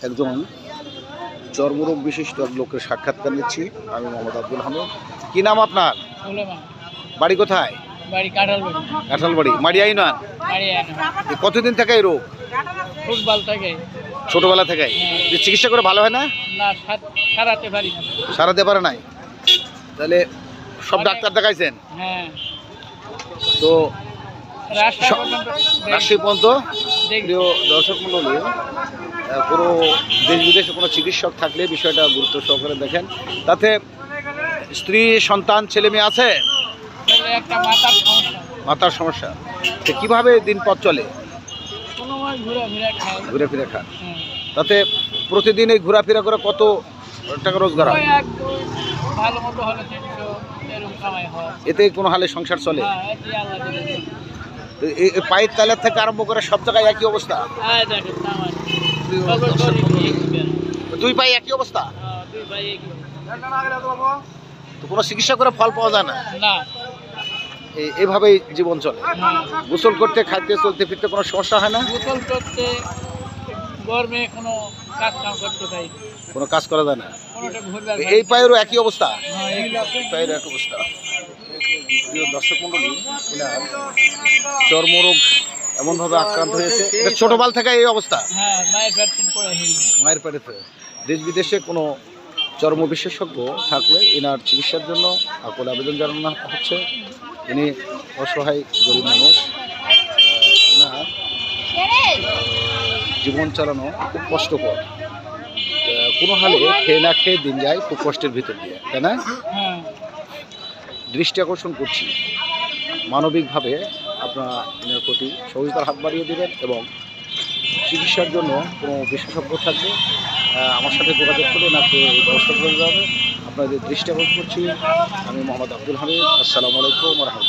একজন চর্মরোগ বিশিষ্ট এক লোকের সাক্ষাৎকার নিচ্ছি। আমি মোহাম্মদ আব্দুল হামিদ। কি নাম আপনার? বাড়ি কোথায়? বাড়ি কাঁঠালবাড়ি। কাঁঠালবাড়ি, মাড়িয়া ইউনিয়ন। কতদিন থেকে এই রোগ? ফুটবল থেকে। ছোটবেলা থেকে? যে চিকিৎসা করে ভালো হয় না? না, সারাতে পারি না। সারাতে পারে নাই? তাহলে সব ডাক্তার দেখাইছেন? হ্যাঁ। তো রাজশাহী রাজশাহী পর্যন্ত? প্রিয় দর্শক মণ্ডলী, কোনো দেশ বিদেশে কোনো চিকিৎসক থাকলে বিষয়টা গুরুত্ব সহকারে দেখেন। তাতে স্ত্রী, সন্তান, ছেলে মেয়ে আছে? একটা মাথার সমস্যা। মাথার সমস্যা। তো কীভাবে দিন পথ চলে? কোনো ঘোরাফেরা খায়। ঘুরে ফিরে খান। তাতে প্রতিদিন এই ঘোরাফেরা করে কত টাকা রোজগার হয়? ভালো মতো হলে 300 এরকম কামাই হয়। এতে কোনো হালে সংসার চলে? হ্যাঁ, এটি আল্লাহ দিলে। তো এই পায়ের তালের থেকে আরম্ভ করে সব জায়গায় একই অবস্থা? হ্যাঁ, দেখেন আমার সর্বোচ্চ দুই পায়ে একই অবস্থা? দুই ভাই একই। তো কোনো চিকিৎসা করে ফল পাওয়া যায় না? না। এইভাবেই জীবন চলে? গোসল করতে, খাইতে, চলতে ফিরতে কোনো সমস্যা হয় না? গোসল করতে, গরমে কোনো কাজ কাম করতে পারি, কোনো কাজ করা যায় না? কোনোটা ঘুরবার এই পায়েরও একই অবস্থা? হ্যাঁ, এই পায়ের একই অবস্থা। প্রিয় দর্শক মণ্ডলী, এনার চর্মরোগ এমনভাবে আক্রান্ত হয়েছে, এটা ছোটবেলা থেকে এই অবস্থা? হ্যাঁ, মায়ের ভ্যাকসিন করে হিল। মায়ের পেটেতে। দেশ বিদেশে কোনো চর্ম বিশেষজ্ঞ থাকলে এনার চিকিৎসার জন্য আকুল আবেদন জানানো হচ্ছে। ইনি অসহায় গরিব মানুষ, এনার জীবন চালানো খুব কষ্টকর। কোনো হালে খেয়ে না খেয়ে দিন যায় খুব কষ্টের ভিতর দিয়ে, তাই না? হ্যাঁ। দৃষ্টি আকর্ষণ করছি, মানবিকভাবে আপনারা এনার প্রতি সহযোগিতার হাত বাড়িয়ে দেবেন এবং চিকিৎসার জন্য কোনো বিশেষজ্ঞ থাকলে আমার সাথে যোগাযোগ করে এনাকে এই ব্যবস্থা করে দেওয়া হবে। আপনাদের দৃষ্টি আকর্ষণ করছি। আমি মোহাম্মদ আব্দুল হামিদ। আসসালামু আলাইকুম ওয়া রাহমাতুল্লাহ।